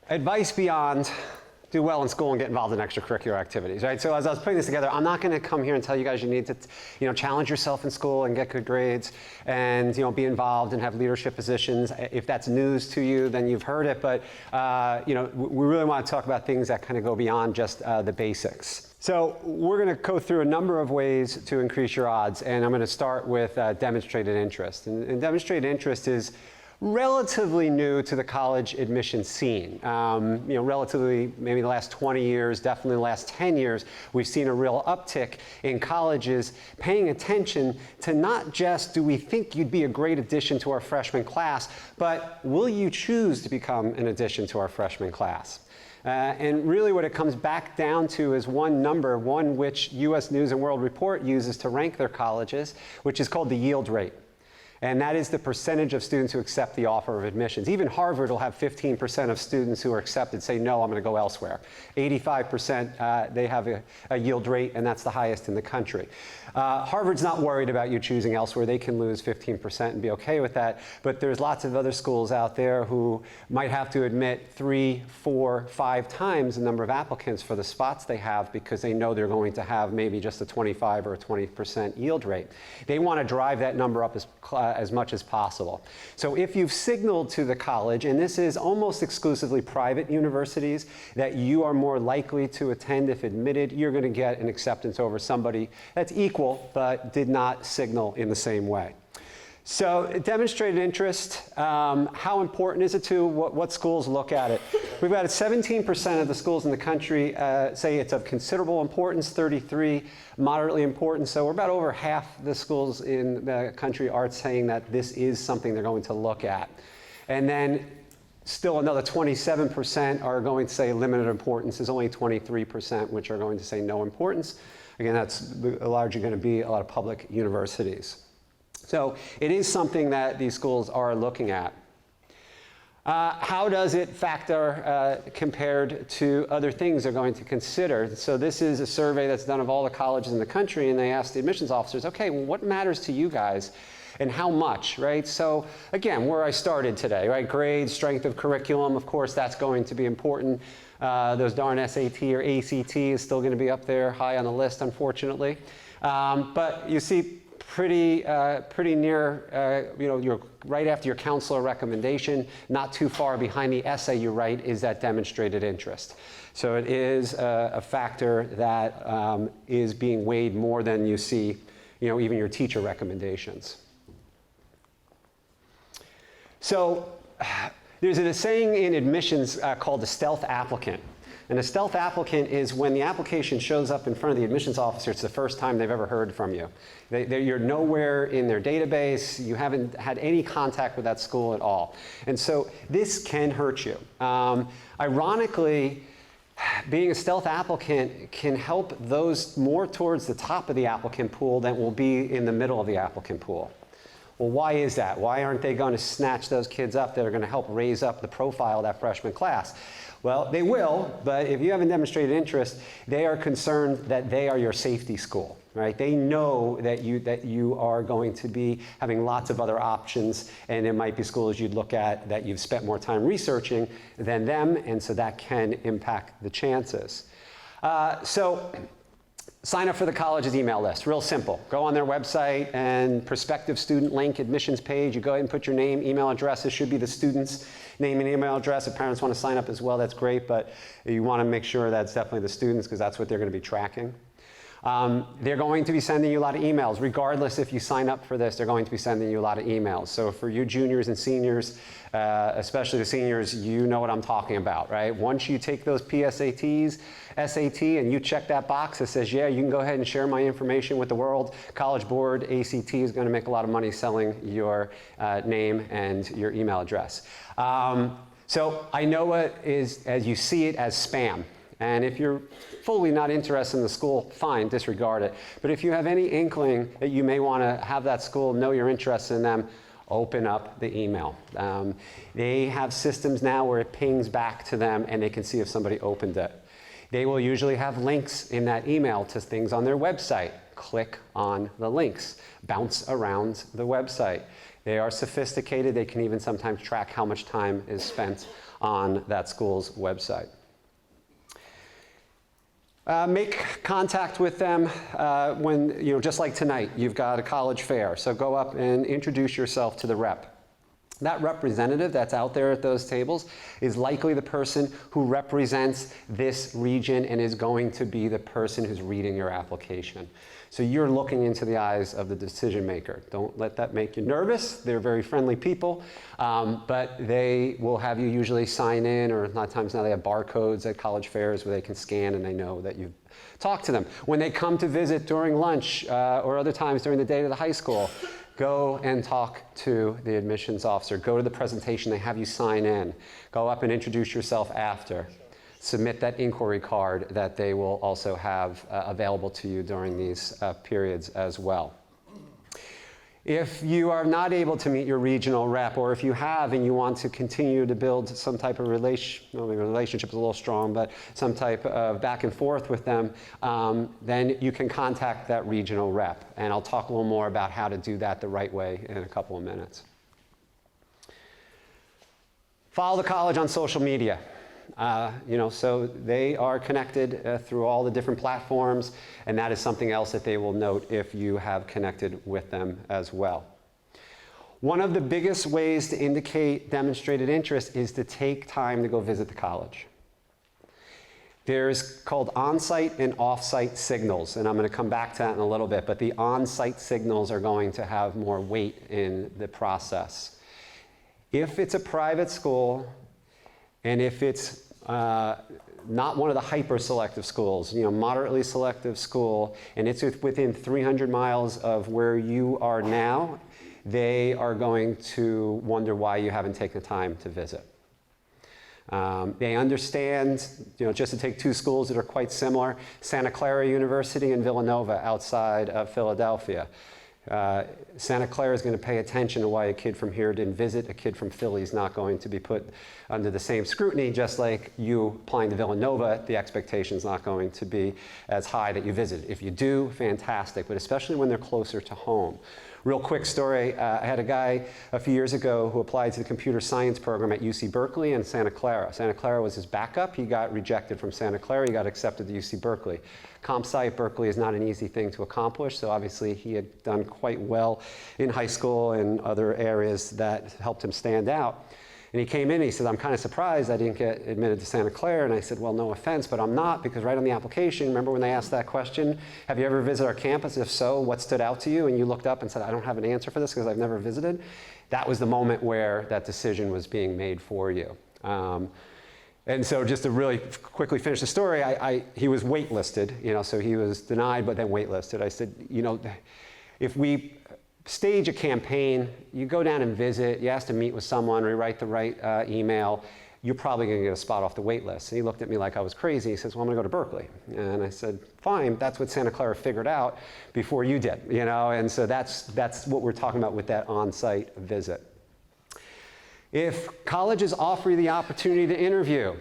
advice beyond do well in school and get involved in extracurricular activities, right? So as I was putting this together, I'm not going to come here and tell you guys you need to, challenge yourself in school and get good grades and, be involved and have leadership positions. If that's news to you, then you've heard it. But, we really want to talk about things that kind of go beyond just the basics. So we're going to go through a number of ways to increase your odds, and I'm going to start with demonstrated interest. And demonstrated interest is relatively new to the college admission scene. Relatively, maybe the last 20 years, definitely the last 10 years, we've seen a real uptick in colleges paying attention to not just do we think you'd be a great addition to our freshman class, but will you choose to become an addition to our freshman class? And really what it comes back down to is one number, one which US News and World Report uses to rank their colleges, which is called the yield rate. And that is the percentage of students who accept the offer of admissions. Even Harvard will have 15% of students who are accepted say, no, I'm going to go elsewhere. 85%, they have a yield rate, and that's the highest in the country. Harvard's not worried about you choosing elsewhere. They can lose 15% and be okay with that. But there's lots of other schools out there who might have to admit 3, 4, 5 times the number of applicants for the spots they have because they know they're going to have maybe just a 25 or a 20% yield rate. They want to drive that number up as much as possible. So if you've signaled to the college, and this is almost exclusively private universities, that you are more likely to attend if admitted, you're going to get an acceptance over somebody that's equal but did not signal in the same way. So demonstrated interest, how important is it to what schools look at it? We've got 17% of the schools in the country say it's of considerable importance, 33 moderately important. So we're about over half the schools in the country are saying that this is something they're going to look at. And then still another 27% are going to say limited importance. There's only 23% which are going to say no importance. Again, that's largely going to be a lot of public universities. So it is something that these schools are looking at. How does it factor compared to other things they're going to consider? So this is a survey that's done of all the colleges in the country, and they asked the admissions officers, okay, well, what matters to you guys and how much, right? So again, where I started today, right? Grades, strength of curriculum, of course, that's going to be important. Those darn SAT or ACT is still going to be up there high on the list, unfortunately. But you see pretty near, you're right after your counselor recommendation, not too far behind the essay you write is that demonstrated interest. So it is a factor that is being weighed more than you see, even your teacher recommendations. So there's a saying in admissions called the stealth applicant. And a stealth applicant is when the application shows up in front of the admissions officer, it's the first time they've ever heard from you. You're nowhere in their database. You haven't had any contact with that school at all. And so this can hurt you. Ironically, being a stealth applicant can help those more towards the top of the applicant pool than will be in the middle of the applicant pool. Well, why is that? Why aren't they going to snatch those kids up that are going to help raise up the profile of that freshman class? Well, they will, but if you haven't demonstrated interest, they are concerned that they are your safety school, right? They know that you are going to be having lots of other options, and it might be schools you'd look at that you've spent more time researching than them, and so that can impact the chances. Sign up for the college's email list. Real simple. Go on their website and prospective student link admissions page. You go ahead and put your name, email address. It should be the student's name and email address. If parents want to sign up as well, that's great. But you want to make sure that's definitely the students because that's what they're going to be tracking. They're going to be sending you a lot of emails. Regardless if you sign up for this, they're going to be sending you a lot of emails. So for you juniors and seniors, especially the seniors, you know what I'm talking about, right? Once you take those PSATs, SAT, and you check that box that says, yeah, you can go ahead and share my information with the world, College Board, ACT is going to make a lot of money selling your name and your email address. So I know it is, as you see it, as spam. And if you're fully not interested in the school, fine, disregard it. But if you have any inkling that you may want to have that school know you're interested in them, open up the email. They have systems now where it pings back to them and they can see if somebody opened it. They will usually have links in that email to things on their website. Click on the links. Bounce around the website. They are sophisticated. They can even sometimes track how much time is spent on that school's website. Make contact with them when, just like tonight, you've got a college fair. So go up and introduce yourself to the rep. That representative that's out there at those tables is likely the person who represents this region and is going to be the person who's reading your application. So you're looking into the eyes of the decision maker. Don't let that make you nervous. They're very friendly people, but they will have you usually sign in, or a lot of times now they have barcodes at college fairs where they can scan and they know that you've talked to them. When they come to visit during lunch or other times during the day to the high school, go and talk to the admissions officer. Go to the presentation, they have you sign in. Go up and introduce yourself after. Submit that inquiry card that they will also have available to you during these periods as well. If you are not able to meet your regional rep, or if you have and you want to continue to build some type of relationship is a little strong, but some type of back and forth with them, then you can contact that regional rep. And I'll talk a little more about how to do that the right way in a couple of minutes. Follow the college on social media. So they are connected through all the different platforms, and that is something else that they will note if you have connected with them as well. One of the biggest ways to indicate demonstrated interest is to take time to go visit the college. There's called OnSite and OffSite signals, and I'm going to come back to that in a little bit, but the OnSite signals are going to have more weight in the process. If it's a private school, and if it's not one of the hyper-selective schools, moderately selective school, and it's within 300 miles of where you are now, they are going to wonder why you haven't taken the time to visit. They understand, just to take two schools that are quite similar, Santa Clara University and Villanova outside of Philadelphia. Santa Clara is going to pay attention to why a kid from here didn't visit. A kid from Philly is not going to be put under the same scrutiny, just like you applying to Villanova, the expectation is not going to be as high that you visit. If you do, fantastic, but especially when they're closer to home. Real quick story, I had a guy a few years ago who applied to the computer science program at UC Berkeley and Santa Clara. Santa Clara was his backup. He got rejected from Santa Clara. He got accepted to UC Berkeley. Comp sci at Berkeley is not an easy thing to accomplish, so obviously he had done quite well in high school and other areas that helped him stand out. And he came in and he said, I'm kind of surprised I didn't get admitted to Santa Clara. And I said, well, no offense, but I'm not, because right on the application, remember when they asked that question, have you ever visited our campus? If so, what stood out to you? And you looked up and said, I don't have an answer for this because I've never visited. That was the moment where that decision was being made for you. And so just to really quickly finish the story, he was waitlisted, so he was denied but then waitlisted. I said, if we stage a campaign, you go down and visit, you ask to meet with someone or you write the right email, you're probably going to get a spot off the wait list. And he looked at me like I was crazy. He says, well, I'm going to go to Berkeley. And I said, fine, that's what Santa Clara figured out before you did, and so that's what we're talking about with that on-site visit. If colleges offer you the opportunity to interview,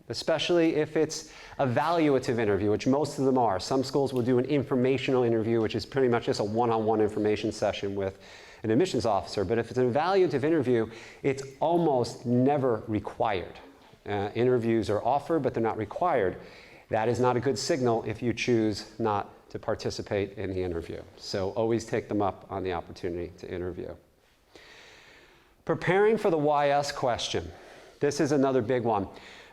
especially if it's a evaluative interview, which most of them are. Some schools will do an informational interview, which is pretty much just a one-on-one information session with an admissions officer. But if it's an evaluative interview, it's almost never required. Interviews are offered, but they're not required. That is not a good signal if you choose not to participate in the interview. So always take them up on the opportunity to interview. Preparing for the YS question. This is another big one.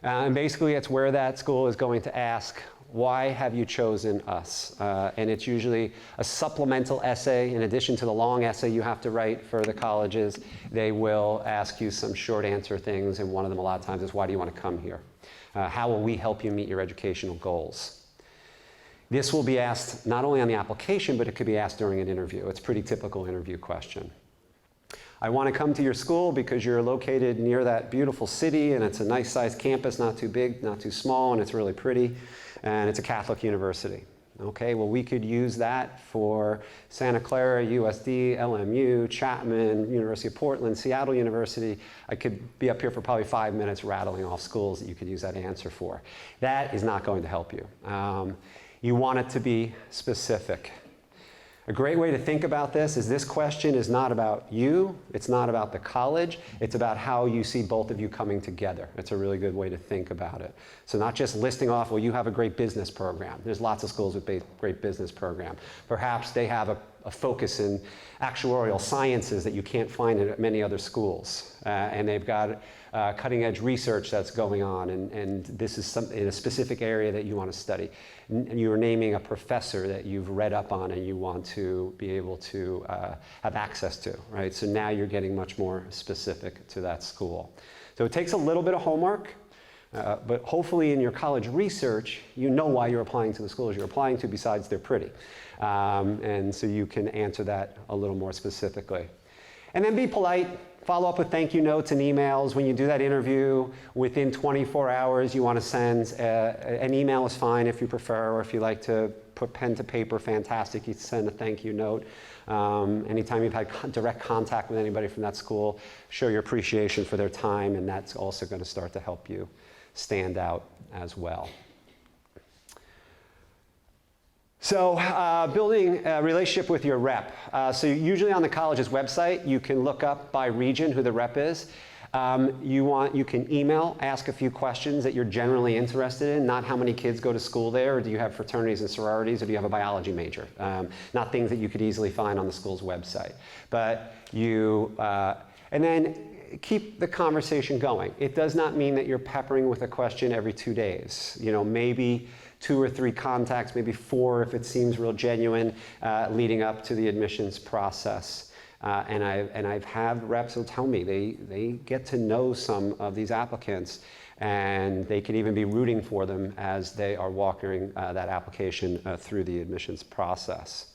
And basically, it's where that school is going to ask, why have you chosen us? And it's usually a supplemental essay. In addition to the long essay you have to write for the colleges, they will ask you some short answer things. And one of them a lot of times is, why do you want to come here? How will we help you meet your educational goals? This will be asked not only on the application, but it could be asked during an interview. It's a pretty typical interview question. I want to come to your school because you're located near that beautiful city and it's a nice sized campus, not too big, not too small, and it's really pretty, and it's a Catholic university. Okay, well, we could use that for Santa Clara, USD, LMU, Chapman, University of Portland, Seattle University. I could be up here for probably 5 minutes rattling off schools that you could use that answer for. That is not going to help you. You want it to be specific. A great way to think about this question is not about you, it's not about the college, it's about how you see both of you coming together. It's a really good way to think about it. So not just listing off, well, you have a great business program. There's lots of schools with great business program. Perhaps they have a focus in actuarial sciences that you can't find at many other schools. And they've got cutting edge research that's going on, and this is in a specific area that you want to study. And you're naming a professor that you've read up on and you want to be able to have access to, right? So now you're getting much more specific to that school. So it takes a little bit of homework, but hopefully in your college research, you know why you're applying to the schools you're applying to besides they're pretty. And so you can answer that a little more specifically. And then be polite. Follow up with thank you notes and emails. When you do that interview, within 24 hours, you want to send an email is fine if you prefer, or if you like to put pen to paper, fantastic. You send a thank you note. Anytime you've had direct contact with anybody from that school, show your appreciation for their time, and that's also going to start to help you stand out as well. So building a relationship with your rep. So usually on the college's website, you can look up by region who the rep is. You can email, ask a few questions that you're generally interested in, not how many kids go to school there, or do you have fraternities and sororities, or do you have a biology major? Not things that you could easily find on the school's website. But and then keep the conversation going. It does not mean that you're peppering with a question every 2 days. You know, maybe 2 or 3 contacts, maybe 4 if it seems real genuine, leading up to the admissions process. And I've had reps who tell me they get to know some of these applicants, and they can even be rooting for them as they are walking that application through the admissions process.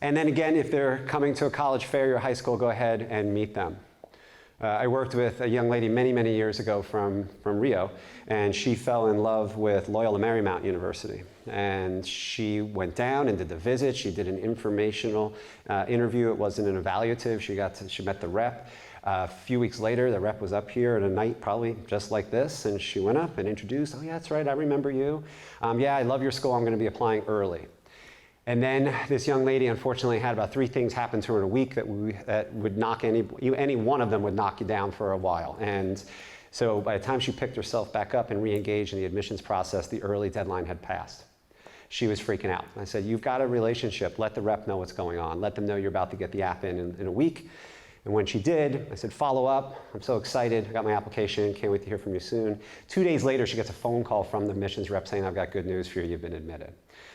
And then again, if they're coming to a college fair or high school, go ahead and meet them. I worked with a young lady many, many years ago from Rio, and she fell in love with Loyola Marymount University. And she went down and did the visit. She did an informational interview. It wasn't an evaluative. She met the rep. A few weeks later, the rep was up here at a night probably just like this, and she went up and introduced, oh yeah, that's right, I remember you. Yeah, I love your school. I'm going to be applying early. And then this young lady, unfortunately, had about 3 things happen to her in a week that would knock any one of them would knock you down for a while. And so by the time she picked herself back up and re-engaged in the admissions process, the early deadline had passed. She was freaking out. I said, you've got a relationship. Let the rep know what's going on. Let them know you're about to get the app in a week. And when she did, I said, follow up. I'm so excited. I got my application. Can't wait to hear from you soon. 2 days later, she gets a phone call from the admissions rep saying, I've got good news for you. You've been admitted.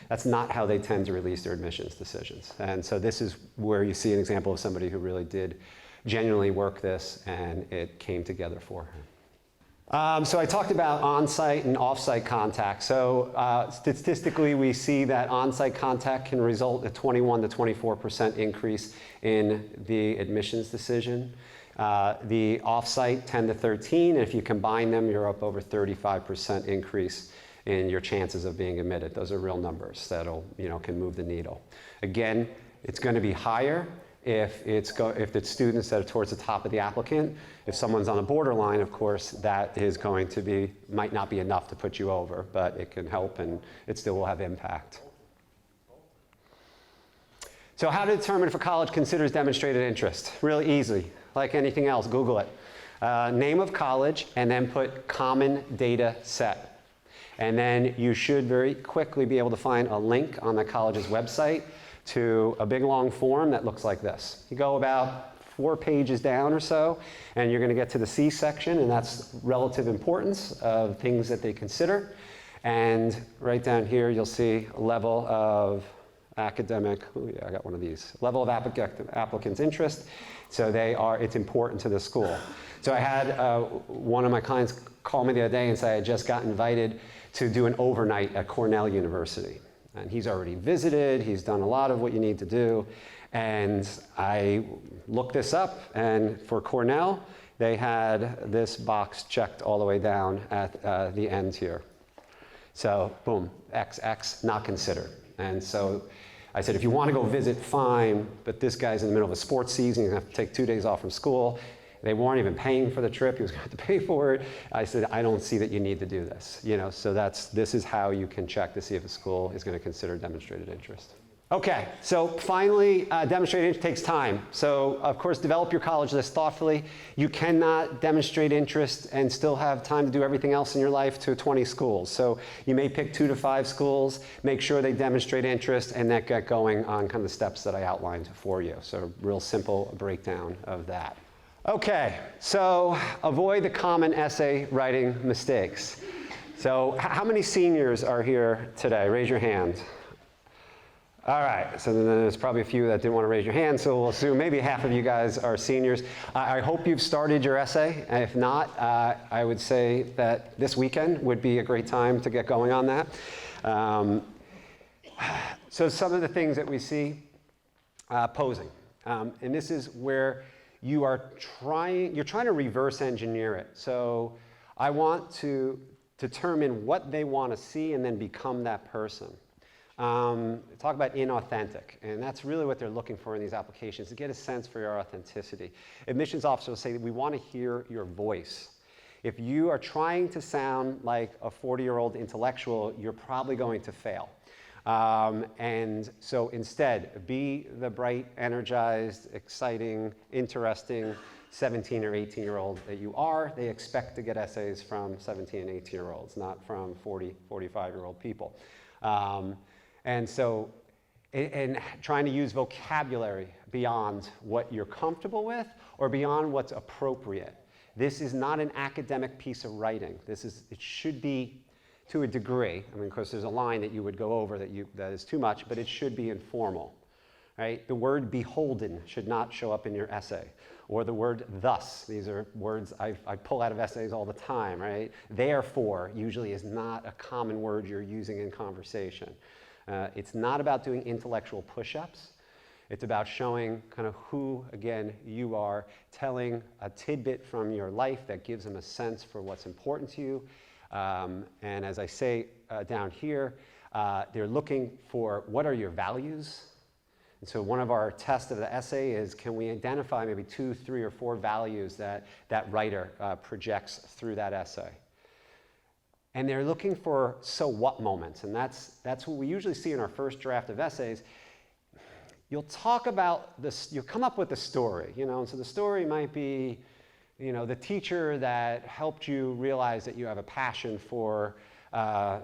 That's not how they tend to release their admissions decisions. And so this is where you see an example of somebody who really did genuinely work this, and it came together for her. So I talked about on-site and off-site contact. So statistically, we see that on-site contact can result in a 21 to 24% increase in the admissions decision. The off-site, 10 to 13. And if you combine them, you're up over 35% increase in your chances of being admitted. Those are real numbers that'll, can move the needle. Again, it's going to be higher if it's students that are towards the top of the applicant. If someone's on the borderline, of course, that is going to might not be enough to put you over, but it can help and it still will have impact. So how to determine if a college considers demonstrated interest? Really easy. Like anything else, Google it. Name of college, and then put common data set. And then you should very quickly be able to find a link on the college's website to a big long form that looks like this. You go about 4 pages down or so, and you're going to get to the C section, and that's relative importance of things that they consider. And right down here, you'll see a level of academic, oh yeah, I got one of these, level of applicant's interest. So it's important to the school. So I had one of my clients call me the other day and say I just got invited to do an overnight at Cornell University. And he's already visited, he's done a lot of what you need to do. And I looked this up, and for Cornell, they had this box checked all the way down at the end here. So boom, XX, not considered. And so I said, if you want to go visit, fine, but this guy's in the middle of a sports season, he's going to have to take 2 days off from school. They weren't even paying for the trip. He was going to have to pay for it. I said, I don't see that you need to do this. So this is how you can check to see if a school is going to consider demonstrated interest. Okay, so finally, demonstrated interest takes time. So of course, develop your college list thoughtfully. You cannot demonstrate interest and still have time to do everything else in your life to 20 schools. So you may pick 2 to 5 schools, make sure they demonstrate interest, and then get going on kind of the steps that I outlined for you. So real simple breakdown of that. Okay, so avoid the common essay writing mistakes. So how many seniors are here today? Raise your hand. All right, so then there's probably a few that didn't want to raise your hand, so we'll assume maybe half of you guys are seniors. I hope you've started your essay. If not, I would say that this weekend would be a great time to get going on that. So some of the things that we see, posing. And this is where you're trying to reverse engineer it. So I want to determine what they want to see and then become that person. Talk about inauthentic, and that's really what they're looking for in these applications, to get a sense for your authenticity. Admissions officers will say that we want to hear your voice. If you are trying to sound like a 40-year-old intellectual, you're probably going to fail. And so instead, be the bright, energized, exciting, interesting 17 or 18-year-old that you are. They expect to get essays from 17 and 18-year-olds, not from 40, 45-year-old people. And so, and trying to use vocabulary beyond what you're comfortable with or beyond what's appropriate. This is not an academic piece of writing. It should be, to a degree, I mean, of course, there's a line that you would go over that is too much, but it should be informal, right? The word beholden should not show up in your essay, or the word thus. These are words I pull out of essays all the time, right? Therefore usually is not a common word you're using in conversation. It's not about doing intellectual push-ups. It's about showing kind of who, again, you are, telling a tidbit from your life that gives them a sense for what's important to you. And as I say down here, they're looking for what are your values. And so one of our tests of the essay is, can we identify maybe 2, 3, or 4 values that that writer projects through that essay? And they're looking for so what moments, and that's what we usually see in our first draft of essays. You'll talk about this, you'll come up with a story, and so the story might be, the teacher that helped you realize that you have a passion for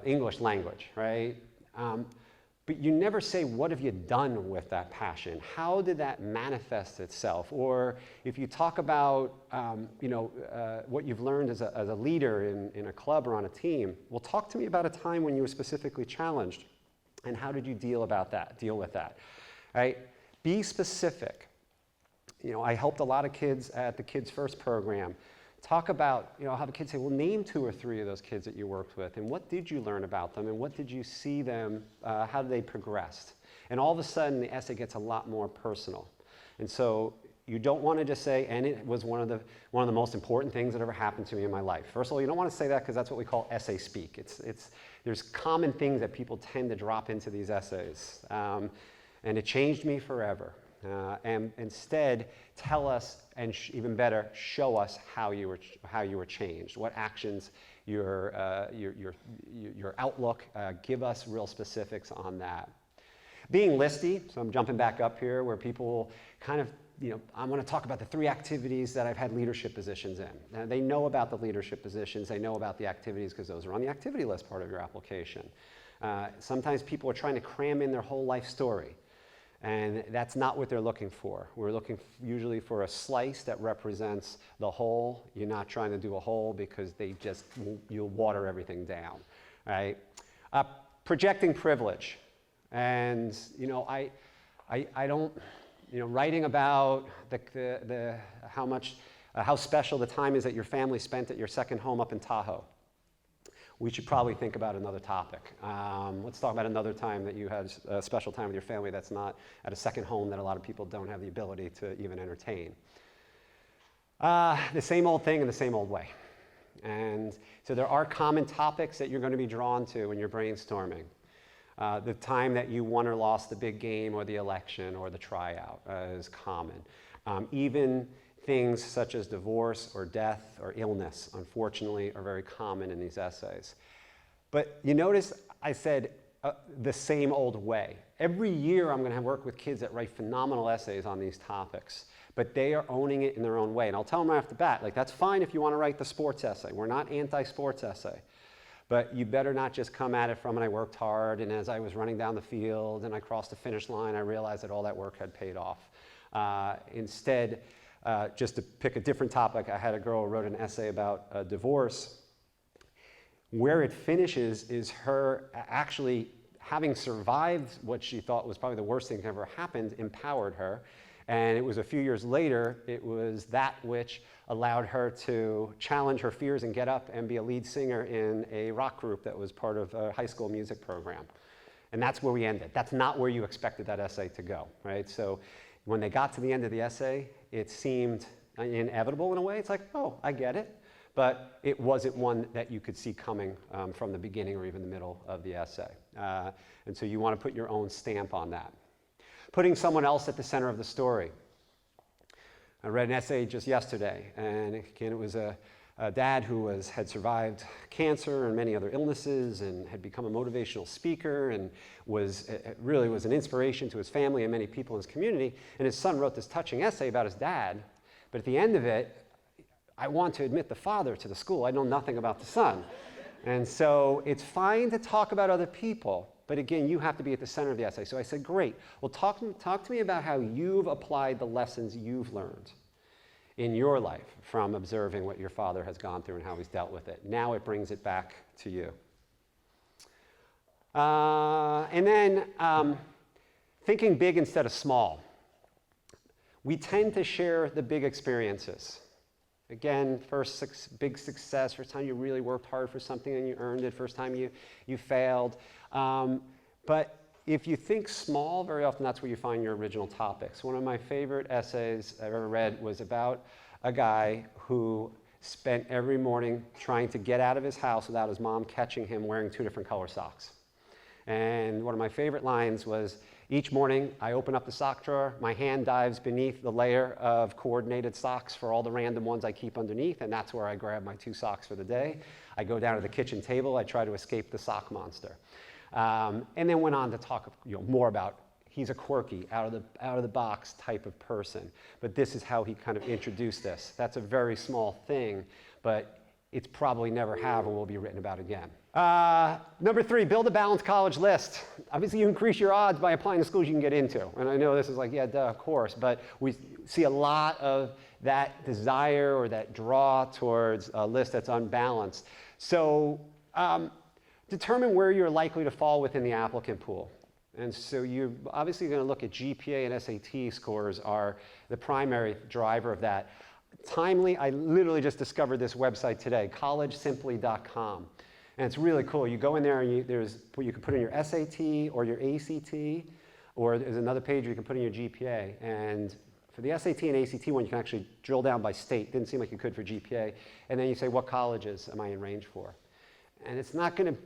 English language, right? But you never say, what have you done with that passion? How did that manifest itself? Or if you talk about, what you've learned as a leader in a club or on a team, well, talk to me about a time when you were specifically challenged, and how did you deal with that, right? Be specific. I helped a lot of kids at the Kids First program. Talk about, how the kids say, well, name 2 or 3 of those kids that you worked with, and what did you learn about them, and what did you see them, how did they progressed? And all of a sudden, the essay gets a lot more personal. And so you don't want to just say, and it was one of the most important things that ever happened to me in my life. First of all, you don't want to say that because that's what we call essay speak. There's common things that people tend to drop into these essays. And it changed me forever. And instead, tell us, and even better, show us how you were changed. What actions, your outlook. Give us real specifics on that. Being listy. So I'm jumping back up here, where people kind of, I want to talk about the 3 activities that I've had leadership positions in. Now, they know about the leadership positions. They know about the activities because those are on the activity list part of your application. Sometimes people are trying to cram in their whole life story. And that's not what they're looking for. We're looking usually for a slice that represents the whole. You're not trying to do a whole because you'll water everything down, right? Projecting privilege. And, I don't, writing about how special the time is that your family spent at your second home up in Tahoe. We should probably think about another topic. Let's talk about another time that you had a special time with your family that's not at a second home that a lot of people don't have the ability to even entertain. The same old thing in the same old way. And so there are common topics that you're going to be drawn to when you're brainstorming. The time that you won or lost the big game or the election or the tryout is common. Even things such as divorce or death or illness, unfortunately, are very common in these essays. But you notice I said the same old way. Every year I'm going to work with kids that write phenomenal essays on these topics, but they are owning it in their own way. And I'll tell them right off the bat, like, that's fine if you want to write the sports essay. We're not anti-sports essay. But you better not just come at it from, and I worked hard, and as I was running down the field and I crossed the finish line, I realized that all that work had paid off. Instead, just to pick a different topic, I had a girl who wrote an essay about divorce. Where it finishes is her actually having survived what she thought was probably the worst thing that ever happened, empowered her. And it was a few years later, it was that which allowed her to challenge her fears and get up and be a lead singer in a rock group that was part of a high school music program. And that's where we ended. That's not where you expected that essay to go, right? So when they got to the end of the essay, it seemed inevitable in a way. It's like, oh, I get it. But it wasn't one that you could see coming from the beginning or even the middle of the essay. And so you want to put your own stamp on that. Putting someone else at the center of the story. I read an essay just yesterday, and again, it was a dad who had survived cancer and many other illnesses and had become a motivational speaker and really was an inspiration to his family and many people in his community. And his son wrote this touching essay about his dad, but at the end of it, I want to admit the father to the school. I know nothing about the son. And so it's fine to talk about other people, but again, you have to be at the center of the essay. So I said, great. Well, talk to me about how you've applied the lessons you've learned in your life from observing what your father has gone through and how he's dealt with it. Now it brings it back to you. And then thinking big instead of small. We tend to share the big experiences. Again, first big success, first time you really worked hard for something and you earned it, first time you failed. But if you think small, very often that's where you find your original topics. One of my favorite essays I've ever read was about a guy who spent every morning trying to get out of his house without his mom catching him wearing 2 different color socks. And one of my favorite lines was, each morning I open up the sock drawer, my hand dives beneath the layer of coordinated socks for all the random ones I keep underneath, and that's where I grab my 2 socks for the day. I go down to the kitchen table, I try to escape the sock monster. And then went on to talk more about he's a quirky, out of the box type of person. But this is how he kind of introduced this. That's a very small thing, but it's probably never have or will be written about again. Number 3, build a balanced college list. Obviously, you increase your odds by applying to schools you can get into. And I know this is like, yeah, duh, of course, but we see a lot of that desire or that draw towards a list that's unbalanced. So determine where you're likely to fall within the applicant pool. And so you're obviously going to look at GPA and SAT scores are the primary driver of that. Timely, I literally just discovered this website today, CollegeSimply.com. And it's really cool. You go in there and you can put in your SAT or your ACT, or there's another page where you can put in your GPA. And for the SAT and ACT one, you can actually drill down by state. Didn't seem like you could for GPA. And then you say, what colleges am I in range for? And it's not going to,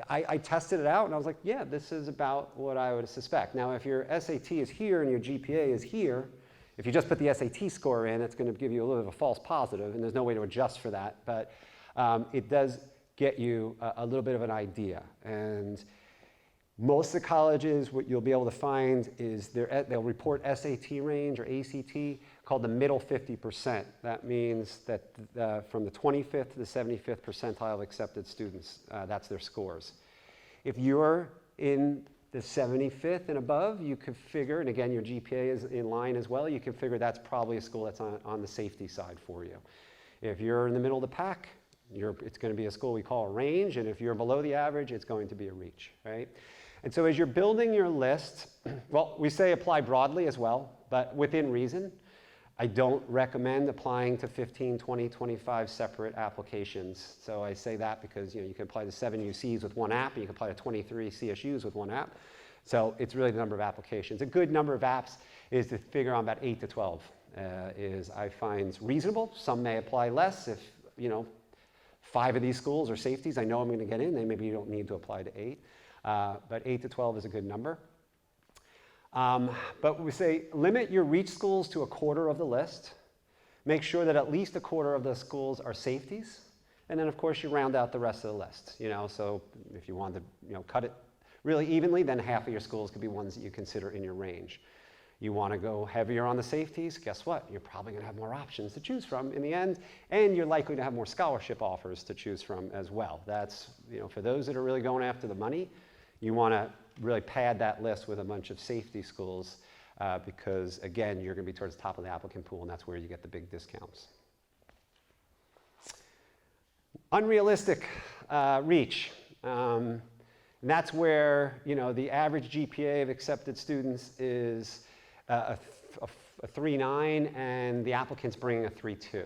I tested it out and I was like, yeah, this is about what I would suspect. Now, if your SAT is here and your GPA is here, if you just put the SAT score in, it's going to give you a little bit of a false positive, and there's no way to adjust for that. But it does get you a little bit of an idea. And most of the colleges, what you'll be able to find is they'll report SAT range or ACT called the middle 50%. That means that from the 25th to the 75th percentile of accepted students, that's their scores. If you're in the 75th and above, you could figure, and again, your GPA is in line as well, you can figure that's probably a school that's on the safety side for you. If you're in the middle of the pack, it's going to be a school we call a range, and if you're below the average, it's going to be a reach, right? And so as you're building your list, well, we say apply broadly as well, but within reason. I don't recommend applying to 15, 20, 25 separate applications. So I say that because you can apply to 7 UCs with one app, and you can apply to 23 CSUs with one app. So it's really the number of applications. A good number of apps is to figure on about 8 to 12 is I find reasonable. Some may apply less if 5 of these schools are safeties. I know I'm going to get in. Then maybe you don't need to apply to 8. But 8 to 12 is a good number. But we say limit your reach schools to a quarter of the list. Make sure that at least a quarter of the schools are safeties. And then, of course, you round out the rest of the list. So if you wanted to cut it really evenly, then half of your schools could be ones that you consider in your range. You want to go heavier on the safeties, guess what? You're probably going to have more options to choose from in the end, and you're likely to have more scholarship offers to choose from as well. That's, for those that are really going after the money, you want to really pad that list with a bunch of safety schools because, again, you're going to be towards the top of the applicant pool, and that's where you get the big discounts. Unrealistic reach. And that's where, the average GPA of accepted students is a 3.9, and the applicant's bringing a 3.2.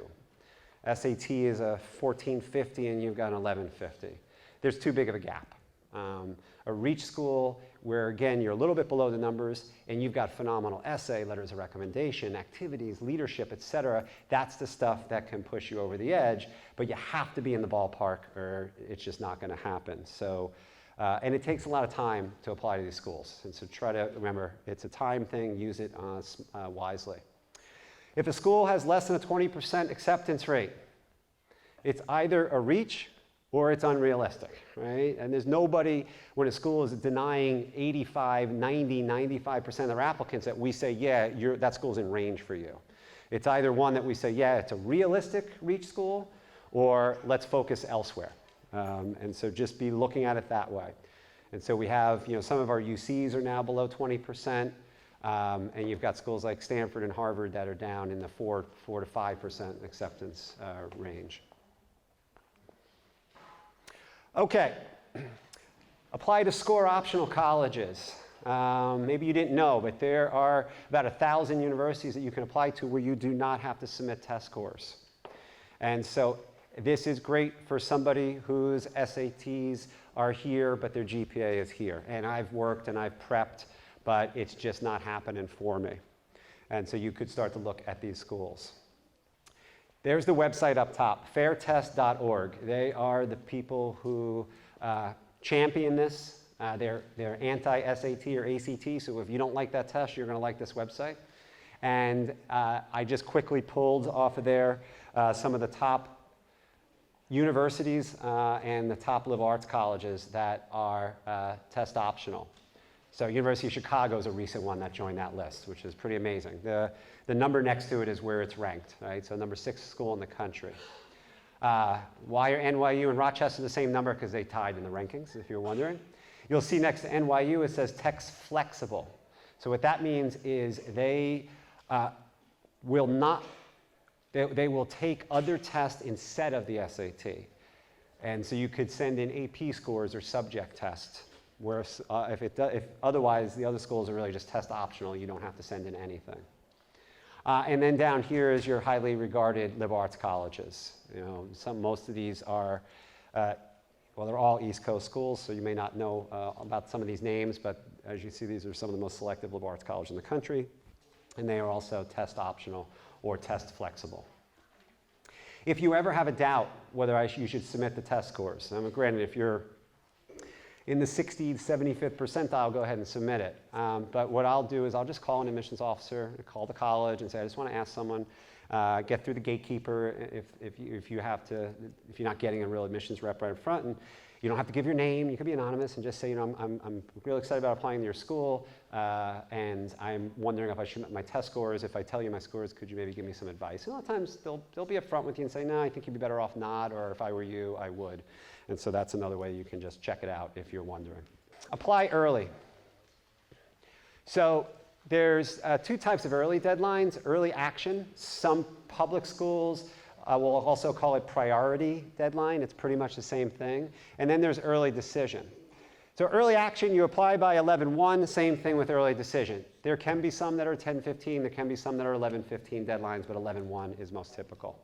SAT is a 1450, and you've got an 1150. There's too big of a gap. A reach school where, again, you're a little bit below the numbers, and you've got phenomenal essay, letters of recommendation, activities, leadership, et cetera. That's the stuff that can push you over the edge, but you have to be in the ballpark or it's just not going to happen. So. And it takes a lot of time to apply to these schools. And so try to remember, it's a time thing, use it wisely. If a school has less than a 20% acceptance rate, it's either a reach or it's unrealistic, right? And there's nobody, when a school is denying 85, 90, 95% of their applicants that we say, yeah, that school's in range for you. It's either one that we say, yeah, it's a realistic reach school, or let's focus elsewhere. And so just be looking at it that way. And so we have, some of our UCs are now below 20%, and you've got schools like Stanford and Harvard that are down in the 4 to 5% acceptance range. Okay, apply to score optional colleges. Maybe you didn't know, but there are about 1,000 universities that you can apply to where you do not have to submit test scores. And so this is great for somebody whose SATs are here, but their GPA is here. And I've worked and I've prepped, but it's just not happening for me. And so you could start to look at these schools. There's the website up top, fairtest.org. They are the people who champion this. They're anti-SAT or ACT, so if you don't like that test, you're going to like this website. And I just quickly pulled off of there some of the top universities and the top liberal arts colleges that are test optional. So University of Chicago is a recent one that joined that list, which is pretty amazing. The number next to it is where it's ranked, right? So number 6 school in the country. Why are NYU and Rochester the same number? Because they tied in the rankings, if you're wondering. You'll see next to NYU it says text flexible. So what that means is they will not They will take other tests instead of the SAT. And so you could send in AP scores or subject tests, whereas if otherwise the other schools are really just test optional, you don't have to send in anything. And then down here is your highly regarded liberal arts colleges. Most of these are, they're all East Coast schools, so you may not know about some of these names, but as you see, these are some of the most selective liberal arts colleges in the country, and they are also test optional or test flexible. If you ever have a doubt whether you should submit the test scores, granted, if you're in the 60th, 75th percentile, go ahead and submit it. But what I'll do is I'll just call an admissions officer, call the college and say, I just want to ask someone, get through the gatekeeper if you're not getting a real admissions rep right in front. And you don't have to give your name. You can be anonymous and just say, I'm really excited about applying to your school, and I'm wondering if I should my test scores. If I tell you my scores, could you maybe give me some advice? And a lot of times they'll be upfront with you and say, no, I think you'd be better off not, or if I were you, I would. And so that's another way you can just check it out if you're wondering. Apply early. So there's 2 types of early deadlines. Early action. Some public schools we'll also call it priority deadline. It's pretty much the same thing. And then there's early decision. So early action, you apply by 11/1, same thing with early decision. There can be some that are 10/15, there can be some that are 11/15 deadlines, but 11/1 is most typical.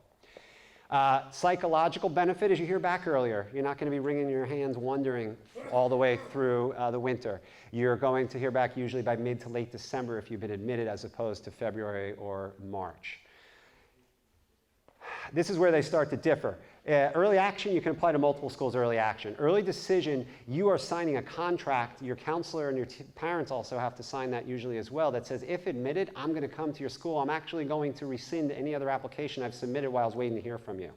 Psychological benefit, as you hear back earlier, you're not going to be wringing your hands wondering all the way through the winter. You're going to hear back usually by mid to late December if you've been admitted, as opposed to February or March. This is where they start to differ. Early action, you can apply to multiple schools early action. Early decision, you are signing a contract. Your counselor and your parents also have to sign that usually as well that says, if admitted, I'm going to come to your school. I'm actually going to rescind any other application I've submitted while I was waiting to hear from you.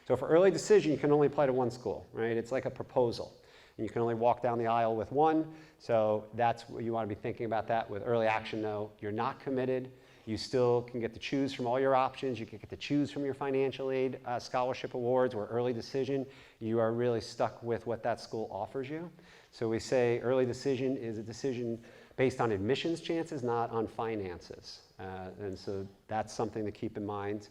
So for early decision, you can only apply to one school, right? It's like a proposal. And you can only walk down the aisle with one. So that's what you want to be thinking about that. With early action, though, you're not committed. You still can get to choose from all your options. You can get to choose from your financial aid scholarship awards, or early decision, you are really stuck with what that school offers you. So we say early decision is a decision based on admissions chances, not on finances. And so that's something to keep in mind.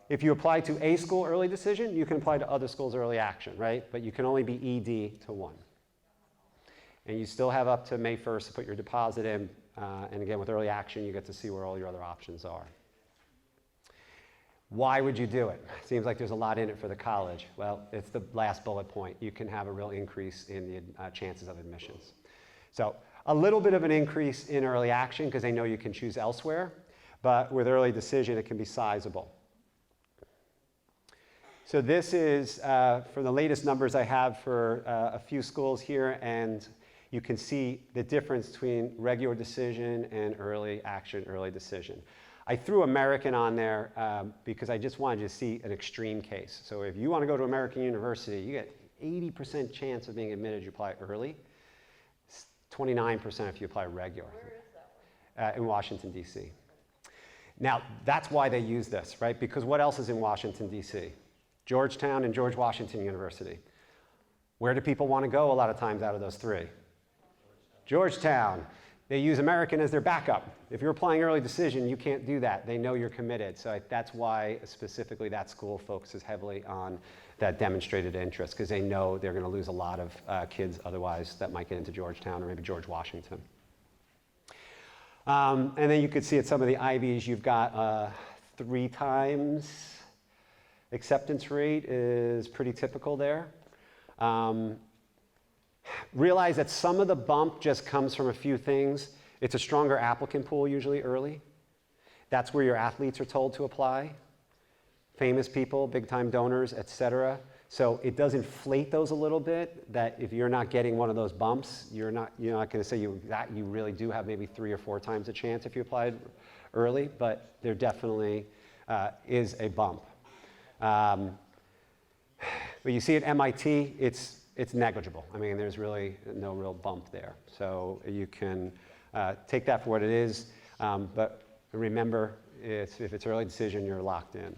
If you apply to a school early decision, you can apply to other schools early action, right? But you can only be ED to one. And you still have up to May 1st to put your deposit in. And again, with early action, you get to see where all your other options are. Why would you do it? Seems like there's a lot in it for the college. Well, it's the last bullet point. You can have a real increase in the chances of admissions. So a little bit of an increase in early action because they know you can choose elsewhere. But with early decision, it can be sizable. So this is for the latest numbers I have for a few schools here, and you can see the difference between regular decision and early action, early decision. I threw American on there because I just wanted you to see an extreme case. So if you want to go to American University, you get 80% chance of being admitted, you apply early. 29% if you apply regular. Where is that one? In Washington, D.C. Now, that's why they use this, right? Because what else is in Washington, D.C.? Georgetown and George Washington University. Where do people want to go a lot of times out of those three? Georgetown. They use American as their backup. If you're applying early decision, you can't do that. They know you're committed. So that's why specifically that school focuses heavily on that demonstrated interest, because they know they're going to lose a lot of kids otherwise that might get into Georgetown or maybe George Washington. And then you could see at some of the Ivies, you've got 3 times acceptance rate is pretty typical there. Realize that some of the bump just comes from a few things. It's a stronger applicant pool usually early. That's where your athletes are told to apply. Famous people, big-time donors, etc. So it does inflate those a little bit, that if you're not getting one of those bumps, you're not going to say you really do have maybe 3 or 4 times a chance if you applied early, but there definitely is a bump. But you see at MIT, it's negible. I mean, there's really no real bump there. So you can take that for what it is, but remember, if it's early decision, you're locked in.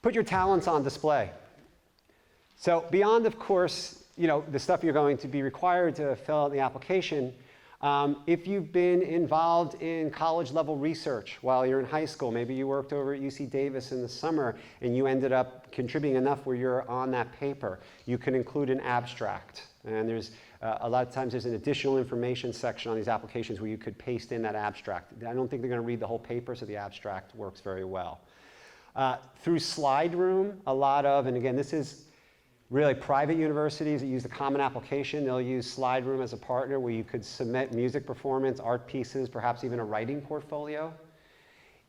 Put your talents on display. So beyond, of course, the stuff you're going to be required to fill out the application, if you've been involved in college-level research while you're in high school, maybe you worked over at UC Davis in the summer and you ended up contributing enough where you're on that paper, you can include an abstract. And there's a lot of times there's an additional information section on these applications where you could paste in that abstract. I don't think they're going to read the whole paper, so the abstract works very well. Through Slide Room, a lot of, and again, this is really private universities that use the common application, they'll use Slide Room as a partner where you could submit music performance, art pieces, perhaps even a writing portfolio.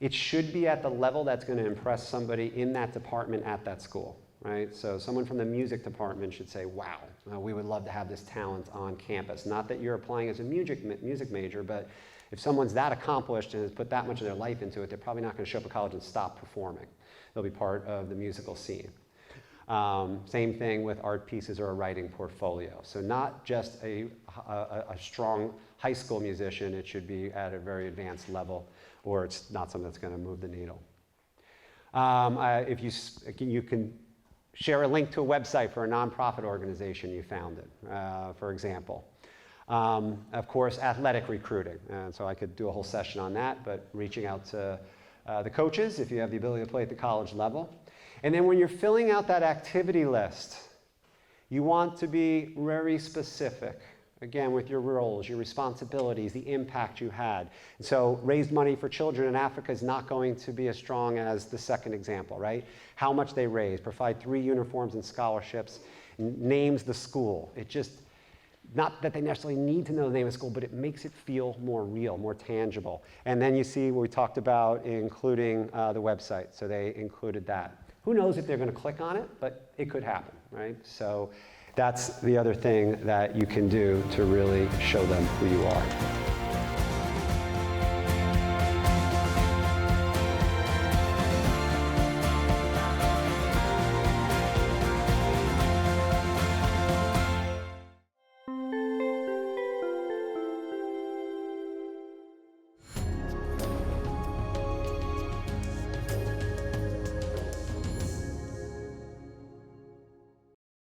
It should be at the level that's going to impress somebody in that department at that school, right? So someone from the music department should say, wow, we would love to have this talent on campus. Not that you're applying as a music major, but if someone's that accomplished and has put that much of their life into it, they're probably not going to show up at college and stop performing. They'll be part of the musical scene. Same thing with art pieces or a writing portfolio. So not just a strong high school musician, it should be at a very advanced level, or it's not something that's going to move the needle. If you can share a link to a website for a nonprofit organization you founded, for example. Of course, athletic recruiting. And so I could do a whole session on that, but reaching out to the coaches if you have the ability to play at the college level. And then when you're filling out that activity list, you want to be very specific, again, with your roles, your responsibilities, the impact you had. And so raised money for children in Africa is not going to be as strong as the second example, right? How much they raised, provide 3 uniforms and scholarships, names the school. It just, not that they necessarily need to know the name of the school, but it makes it feel more real, more tangible. And then you see what we talked about, including the website. So they included that. Who knows if they're going to click on it, but it could happen, right? So that's the other thing that you can do to really show them who you are.